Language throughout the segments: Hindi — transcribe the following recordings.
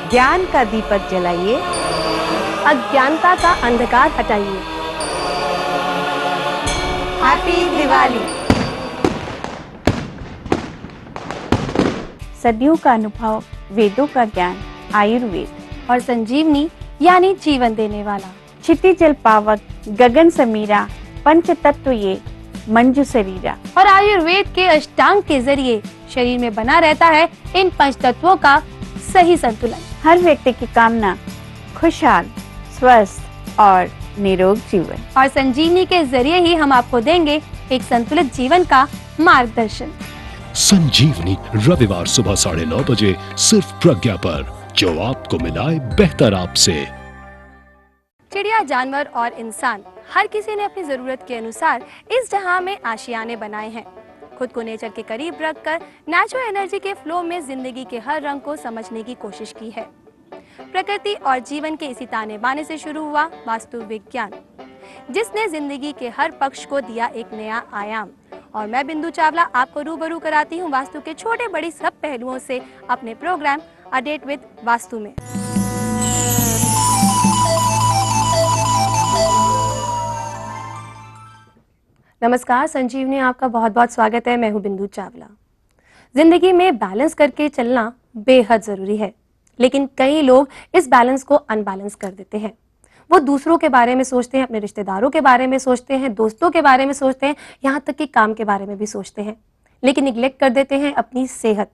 ज्ञान का दीपक जलाइए, अज्ञानता का अंधकार हटाइए। हैप्पी दिवाली। सदियों का अनुभव, वेदों का ज्ञान, आयुर्वेद और संजीवनी यानी जीवन देने वाला। क्षितिजल पावक, गगन समीरा, पंच तत्व ये मंजू शरीरा। और आयुर्वेद के अष्टांग के जरिए शरीर में बना रहता है इन पंच तत्वों का सही संतुलन। हर व्यक्ति की कामना खुशहाल, स्वस्थ और निरोग जीवन। और संजीवनी के जरिए ही हम आपको देंगे एक संतुलित जीवन का मार्गदर्शन। संजीवनी रविवार सुबह 9:30 बजे सिर्फ प्रज्ञा पर, जो आपको मिलाए बेहतर आपसे। चिड़िया, जानवर और इंसान हर किसी ने अपनी जरूरत के अनुसार इस जहां में आशियाने बनाए हैं। खुद को नेचर के करीब रखकर नेचुरल एनर्जी के फ्लो में जिंदगी के हर रंग को समझने की कोशिश की है। प्रकृति और जीवन के इसी ताने बाने से शुरू हुआ वास्तु विज्ञान, जिसने जिंदगी के हर पक्ष को दिया एक नया आयाम। और मैं बिंदु चावला आपको रूबरू कराती हूँ वास्तु के छोटे बड़ी सब पहलुओं से अपने programme a date with Vastu में। नमस्कार, संजीवनी आपका बहुत बहुत स्वागत है। मैं हूं बिंदु चावला। जिंदगी में बैलेंस करके चलना बेहद जरूरी है, लेकिन कई लोग इस बैलेंस को अनबैलेंस कर देते हैं। वो दूसरों के बारे में सोचते हैं, अपने रिश्तेदारों के बारे में सोचते हैं, दोस्तों के बारे में सोचते हैं, यहाँ तक कि काम के बारे में भी सोचते हैं, लेकिन निगलेक्ट कर देते हैं अपनी सेहत।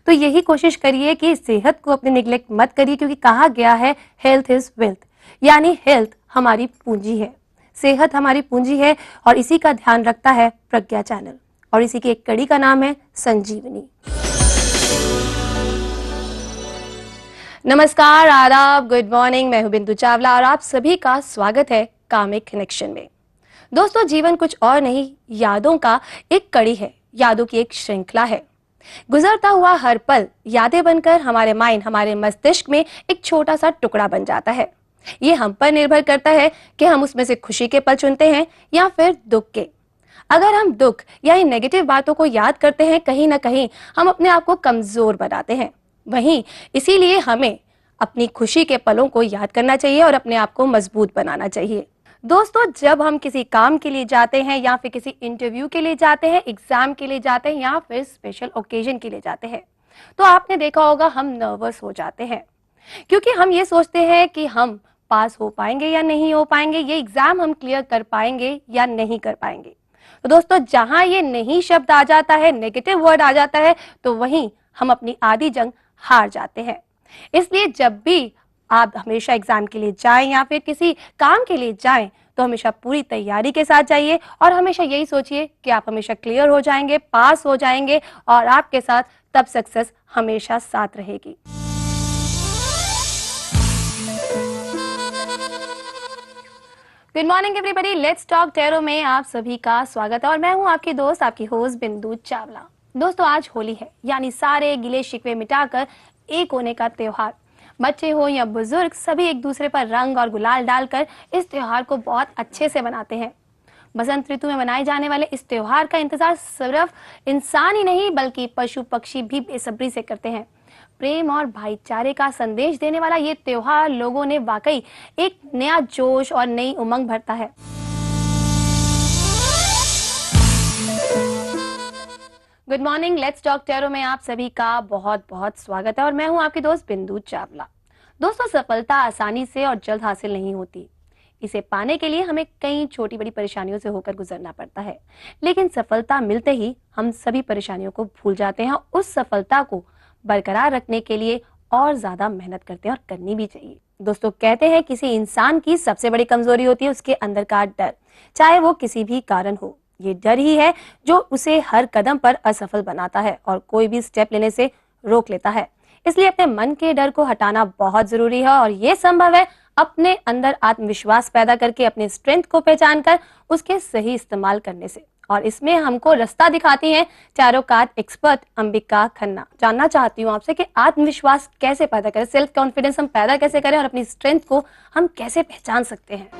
तो यही कोशिश करिए कि सेहत को अपने निगलेक्ट मत करिए, क्योंकि कहा गया है हेल्थ इज वेल्थ, यानी हेल्थ हमारी पूंजी है, सेहत हमारी पूंजी है। और इसी का ध्यान रखता है प्रज्ञा चैनल, और इसी की एक कड़ी का नाम है संजीवनी। नमस्कार, आदाब, गुड मॉर्निंग। मैं हूं बिंदु चावला और आप सभी का स्वागत है कामिक कनेक्शन में। दोस्तों, जीवन कुछ और नहीं, यादों का एक कड़ी है, यादों की एक श्रृंखला है। गुजरता हुआ हर पल यादें बनकर हमारे माइंड, हमारे मस्तिष्क में एक छोटा सा टुकड़ा बन जाता है। ये हम पर निर्भर करता है कि हम उसमें से खुशी के पल चुनते हैं या फिर दुख के। अगर हम दुख या इन नेगेटिव बातों को याद करते हैं, कहीं ना कहीं हम अपने आप को कमजोर बनाते हैं। वहीं इसीलिए हमें अपनी खुशी के पलों को याद करना चाहिए और अपने आप को मजबूत बनाना चाहिए। दोस्तों, जब हम किसी काम के लिए जाते हैं या फिर किसी इंटरव्यू के लिए जाते हैं, एग्जाम के लिए जाते हैं या फिर स्पेशल ओकेजन के लिए जाते हैं, तो आपने देखा होगा हम नर्वस हो जाते हैं, क्योंकि हम ये सोचते हैं कि हम पास हो पाएंगे या नहीं हो पाएंगे, ये एग्जाम हम क्लियर कर पाएंगे या नहीं कर पाएंगे। तो दोस्तों, जहां ये नहीं शब्द आ जाता है, नेगेटिव वर्ड आ जाता है, तो वहीं हम अपनी आधी जंग हार जाते हैं। इसलिए जब भी आप हमेशा एग्जाम के लिए जाएं या फिर किसी काम के लिए जाएं, तो हमेशा पूरी तैयारी के साथ जाइए और हमेशा यही सोचिए कि आप हमेशा क्लियर हो जाएंगे, पास हो जाएंगे और आपके साथ तब सक्सेस हमेशा साथ रहेगी। Good morning everybody, let's talk tarot में आप सभी का स्वागत है और मैं हूं आपकी दोस्त, आपकी होस्ट बिंदु चावला। दोस्तों, आज होली है, यानी सारे गिले शिकवे मिटाकर एक होने का त्योहार। बच्चे हो या बुजुर्ग, सभी एक दूसरे पर रंग और गुलाल डालकर इस त्योहार को बहुत अच्छे से मनाते हैं। बसंत ऋतु में मनाए जाने वाले इस त्योहार का इंतजार सिर्फ इंसान ही नहीं बल्कि पशु पक्षी भी बेसब्री से करते हैं। प्रेम और भाईचारे का संदेश देने वाला ये त्योहार लोगों ने वाकई एक नया जोश और नई उमंग भरता है। Good morning, let's talk tarot में आप सभी का बहुत बहुत स्वागत है और मैं हूं आपकी दोस्त बिंदु चावला। दोस्तों, सफलता आसानी से और जल्द हासिल नहीं होती। इसे पाने के लिए हमें कई छोटी बड़ी परेशानियों से होकर गुजरना पड़ता है। लेकिन सफलता मिलते ही हम सभी परेशानियों को भूल जाते हैं। उस सफलता को बरकरार रखने के लिए और ज्यादा मेहनत करते हैं, और करनी भी चाहिए। दोस्तों, कहते हैं किसी इंसान की सबसे बड़ी कमजोरी होती है उसके अंदर का डर, चाहे वो किसी भी कारण हो। ये डर ही है जो उसे हर कदम पर असफल बनाता है और कोई भी स्टेप लेने से रोक लेता है। इसलिए अपने मन के डर को हटाना बहुत जरूरी है, और ये संभव है अपने अंदर आत्मविश्वास पैदा करके, अपने स्ट्रेंथ को पहचान कर उसके सही इस्तेमाल करने से। और इसमें हमको रास्ता दिखाती हैं tarot card expert Ambika Khanna. जानना चाहती हूँ आपसे कि आत्मविश्वास कैसे पैदा करें, सेल्फ कॉन्फिडेंस हम पैदा कैसे करें, और अपनी स्ट्रेंथ को हम कैसे पहचान सकते हैं।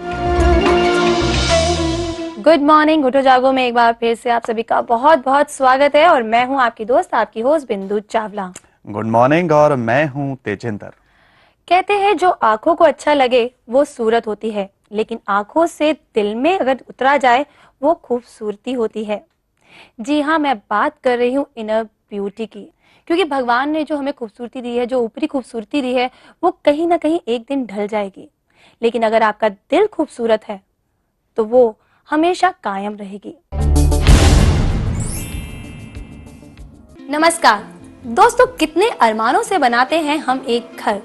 गुड मॉर्निंग, उठो जागो में एक बार फिर से आप सभी का बहुत बहुत स्वागत है, और मैं हूँ आपकी दोस्त, आपकी होस्ट बिंदु चावला। गुड मॉर्निंग, और मैं हूँ तेजिंदर। कहते हैं जो आंखों को अच्छा लगे वो सूरत होती है, लेकिन आंखों से दिल में अगर उतरा जाए वो खूबसूरती होती है। जी हाँ, मैं बात कर रही हूँ इनर ब्यूटी की, क्योंकि भगवान ने जो हमें खूबसूरती दी है, जो ऊपरी खूबसूरती दी है, वो कहीं ना कहीं एक दिन ढल जाएगी। लेकिन अगर आपका दिल खूबसूरत है तो वो हमेशा कायम रहेगी। नमस्कार दोस्तों, कितने अरमानों से बनाते हैं हम एक घर।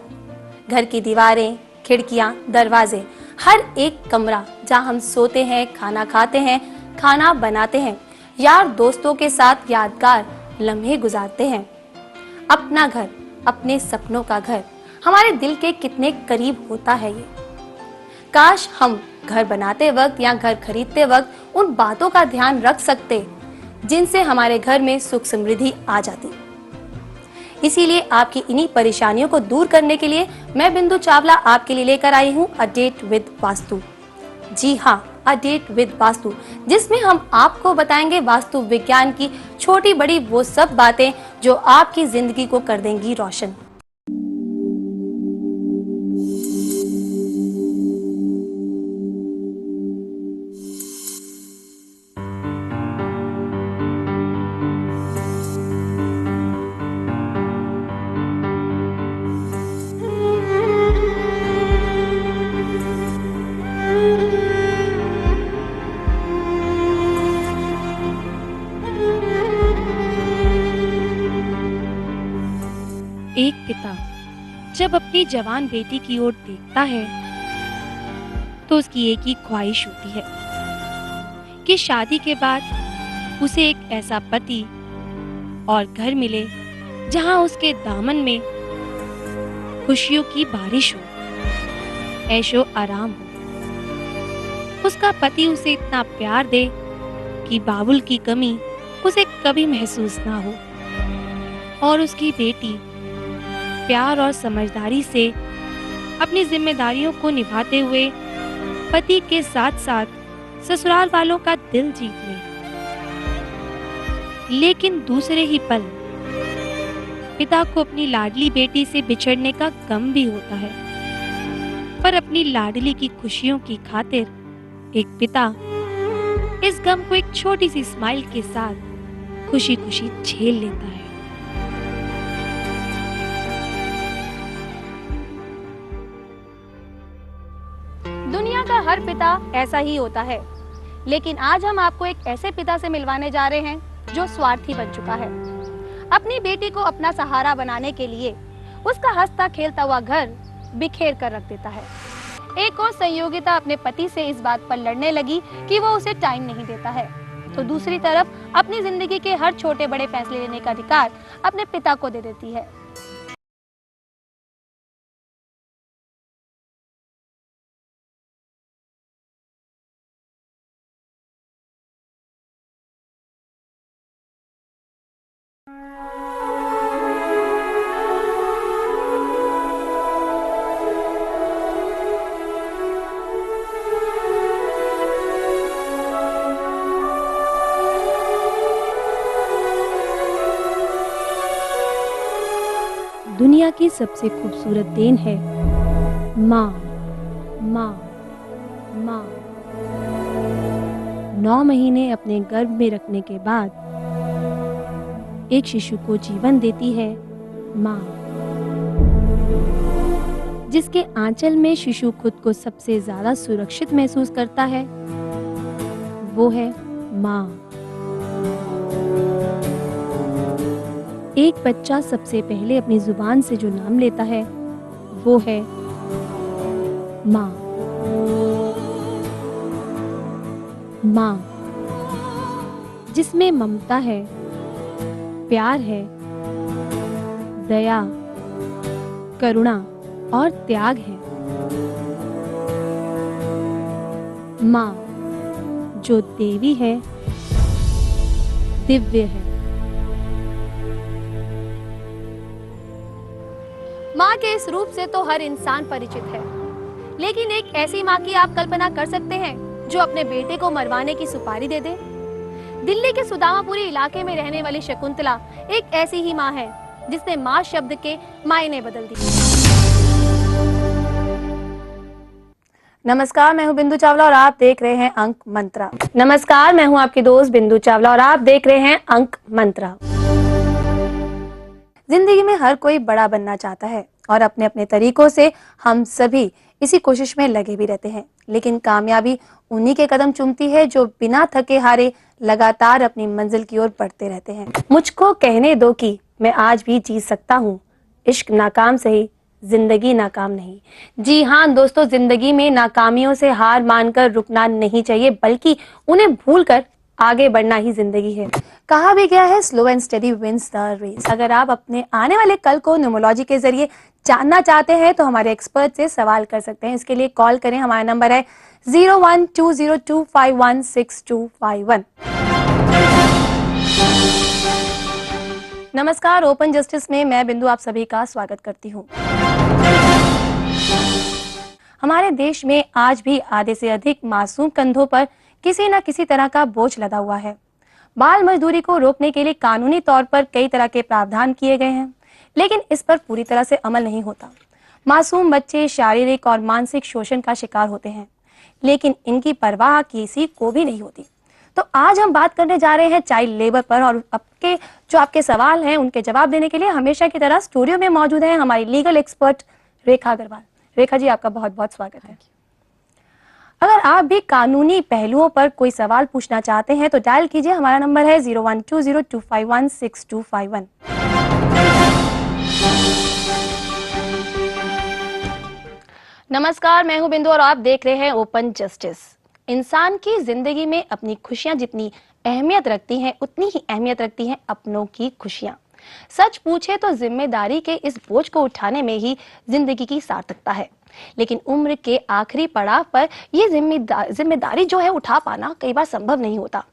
घर की दीवारें, खिड़कियां, दरवाजे, हर एक कमरा जहां हम सोते हैं, खाना खाते हैं, खाना बनाते हैं, यार दोस्तों के साथ यादगार लम्हे गुजारते हैं। अपना घर, अपने सपनों का घर हमारे दिल के कितने करीब होता है ये। काश हम घर बनाते वक्त या घर खरीदते वक्त उन बातों का ध्यान रख सकते जिनसे हमारे घर में सुख समृद्धि आ जाती। इसीलिए आपकी इन्हीं परेशानियों को दूर करने के लिए मैं बिंदु चावला आपके लिए लेकर आई हूँ अ डेट विद वास्तु। जी हाँ, अ डेट विद वास्तु, जिसमें हम आपको बताएंगे वास्तु विज्ञान की छोटी बड़ी वो सब बातें जो आपकी जिंदगी को कर देंगी रोशन। एक पिता जब अपनी जवान बेटी की ओर देखता है तो उसकी एक ही ख्वाहिश होती है कि शादी के बाद उसे एक ऐसा पति और घर मिले जहां उसके दामन में खुशियों की बारिश हो, ऐशो आराम हो। उसका पति उसे इतना प्यार दे कि बाबुल की कमी उसे कभी महसूस ना हो, और उसकी बेटी प्यार और समझदारी से अपनी जिम्मेदारियों को निभाते हुए पति के साथ साथ ससुराल वालों का दिल जीत ले। लेकिन दूसरे ही पल पिता को अपनी लाडली बेटी से बिछड़ने का गम भी होता है, पर अपनी लाडली की खुशियों की खातिर एक पिता इस गम को एक छोटी सी स्माइल के साथ खुशी खुशी झेल लेता है। दुनिया का हर पिता ऐसा ही होता है, लेकिन आज हम आपको एक ऐसे पिता से मिलवाने जा रहे हैं जो स्वार्थी बन चुका है। अपनी बेटी को अपना सहारा बनाने के लिए उसका हंसता खेलता हुआ घर बिखेर कर रख देता है। एक और संयोगिता अपने पति से इस बात पर लड़ने लगी कि वो उसे टाइम नहीं देता है, तो दूसरी तरफ अपनी जिंदगी के हर छोटे बड़े फैसले लेने का अधिकार अपने पिता को दे देती है। दुनिया की सबसे खूबसूरत देन है माँ। माँ माँ 9 महीने अपने गर्भ में रखने के बाद एक शिशु को जीवन देती है माँ। जिसके आंचल में शिशु खुद को सबसे ज्यादा सुरक्षित महसूस करता है वो है माँ। एक बच्चा सबसे पहले अपनी जुबान से जो नाम लेता है वो है माँ। माँ जिसमें ममता है, प्यार है, दया, करुणा और त्याग है। माँ जो देवी है, दिव्य है। माँ के इस रूप से तो हर इंसान परिचित है, लेकिन एक ऐसी माँ की आप कल्पना कर सकते हैं जो अपने बेटे को मरवाने की सुपारी दे दे? दिल्ली के सुदामापुरी इलाके में रहने वाली शकुंतला एक ऐसी ही माँ है जिसने माँ शब्द के मायने बदल दिए। नमस्कार, मैं हूँ बिंदु चावला और आप देख रहे हैं अंक मंत्रा। नमस्कार, मैं हूँ आपकी दोस्त बिंदु चावला और आप देख रहे हैं अंक मंत्रा। जिंदगी में हर कोई बड़ा बनना चाहता है और अपने अपने तरीकों से हम सभी इसी कोशिश में लगे भी रहते हैं, लेकिन कामयाबी उन्हीं के कदम चूमती है जो बिना थके हारे लगातार अपनी मंजिल की ओर बढ़ते रहते हैं। मुझको कहने दो कि मैं आज भी जी सकता हूँ, इश्क नाकाम सही, जिंदगी नाकाम नहीं। जी हाँ दोस्तों, जिंदगी में नाकामियों से हार मानकर रुकना नहीं चाहिए, बल्कि उन्हें भूलकर आगे बढ़ना ही जिंदगी है। कहा भी गया है, slow and steady wins the race. अगर आप अपने आने वाले कल को न्यूमरोलॉजी के जरिए जानना चाहते हैं तो हमारे एक्सपर्ट से सवाल कर सकते हैं। इसके लिए कॉल करें, हमारा नंबर है 0120251625। नमस्कार, ओपन जस्टिस में मैं बिंदु आप सभी का स्वागत करती हूँ। हमारे देश में आज भी आधे से अधिक मासूम कंधों पर किसी न किसी तरह का बोझ लदा हुआ है। बाल मजदूरी को रोकने के लिए कानूनी तौर पर कई तरह के प्रावधान किए गए हैं, लेकिन इस पर पूरी तरह से अमल नहीं होता। मासूम बच्चे शारीरिक और मानसिक शोषण का शिकार होते हैं, लेकिन इनकी परवाह किसी को भी नहीं होती। तो आज हम बात करने जा रहे हैं चाइल्ड लेबर पर, और आपके सवाल हैं उनके जवाब देने के लिए हमेशा की तरह स्टूडियो में मौजूद है हमारी लीगल एक्सपर्ट रेखा अग्रवाल। रेखा जी, आपका बहुत बहुत स्वागत है। अगर आप भी कानूनी पहलुओं पर कोई सवाल पूछना चाहते हैं तो डायल कीजिए, हमारा नंबर है 0120251625। नमस्कार, मैं हूं बिंदु और आप देख रहे हैं ओपन जस्टिस। इंसान की जिंदगी में अपनी खुशियां जितनी अहमियत रखती हैं, उतनी ही अहमियत रखती हैं अपनों की खुशियां। सच पूछे तो जिम्मेदारी के इस बोझ को उठाने में ही जिंदगी की सार्थकता है, लेकिन उम्र के आखिरी पड़ाव पर ये जिम्मेदारी जो है उठा पाना कई बार संभव नहीं होता।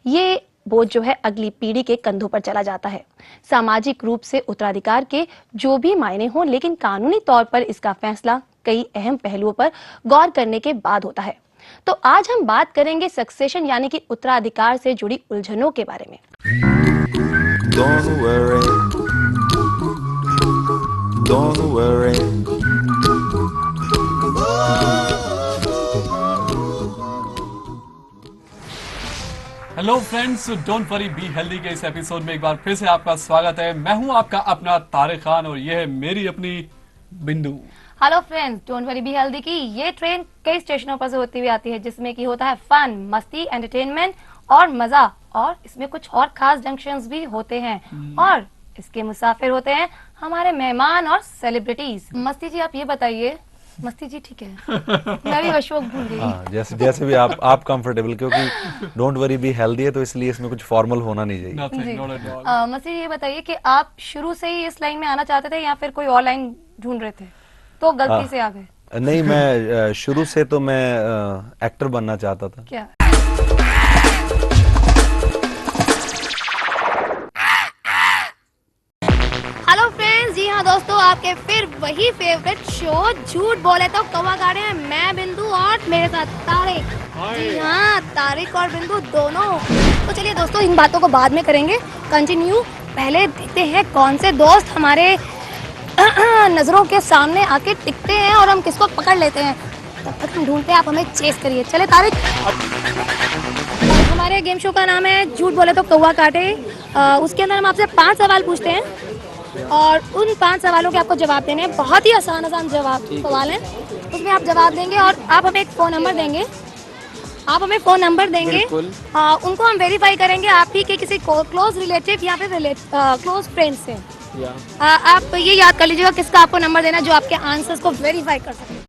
ये बोझ जो है अगली पीढ़ी के कंधों पर चला जाता है। सामाजिक रूप से उत्तराधिकार के जो भी मायने हों, लेकिन कानूनी तौर पर इसका फैसला कई अहम पहलुओं पर गौर करने के बाद होता है। तो आज हम बात करेंगे सक्सेशन यानी कि उत्तराधिकार से जुड़ी उलझनों के बारे में। Don't worry. Don't worry. Hello friends, don't worry be healthy के इस एपिसोड में एक बार फिर से आपका स्वागत है। मैं हूं आपका अपना तारिक खान और ये है मेरी अपनी बिंदु। Hello friends, don't worry be healthy की ये ट्रेन कई स्टेशनों पर से होती हुई आती है, जिसमें कि होता है फन, मस्ती, एंटरटेनमेंट और मजा, और इसमें कुछ और खास जंक्शंस भी होते हैं और इसके मुसाफिर होते हैं हमारे मेहमान और सेलिब्रिटीज। मस्ती जी, आप ये बताइए। मस्ती जी ठीक है। मैं भी अशोक भूल गई। हाँ, जैसे भी आप कंफर्टेबल, क्योंकि डोंट वरी बी हेल्दी है तो इसलिए इसमें कुछ फॉर्मल होना नहीं चाहिए। मस्ती जी, ये बताइए कि आप शुरू से ही इस लाइन में आना चाहते थे या फिर कोई और लाइन ढूंढ रहे थे तो गलती से आ गए? नहीं, मैं शुरू से तो मैं एक्टर बनना चाहता था। क्या? हेलो फ्रेंड्स, जी हाँ दोस्तों, आपके फिर वही फेवरेट शो झूठ बोले तो कौवा गाड़े हैं। मैं बिंदु और मेरे साथ तारिक। जी हाँ, तारिक और बिंदु दोनों। तो चलिए दोस्तों, इन बातों को बाद में करेंगे कंटिन्यू। पहले देखते हैं कौन से दोस्त हमारे नजरों के सामने आके टिकते हैं और हम किसको पकड़ लेते हैं। तब तक हम ढूंढते हैं, आप हमें चेस करिए। चले तारिक। हमारे गेम शो का नाम है झूठ बोले तो कौवा काटे। उसके अंदर हम आपसे 5 सवाल पूछते हैं और उन 5 सवालों के आपको जवाब देने हैं। बहुत ही आसान सवाल है, उसमें आप जवाब देंगे और आप हमें एक फ़ोन नंबर देंगे। उनको हम वेरीफाई करेंगे आप ही के किसी क्लोज रिलेटिव या फिर क्लोज फ्रेंड से। आप ये याद कर लीजिएगा किसका आपको नंबर देना जो आपके आंसर्स को वेरीफाई कर सके।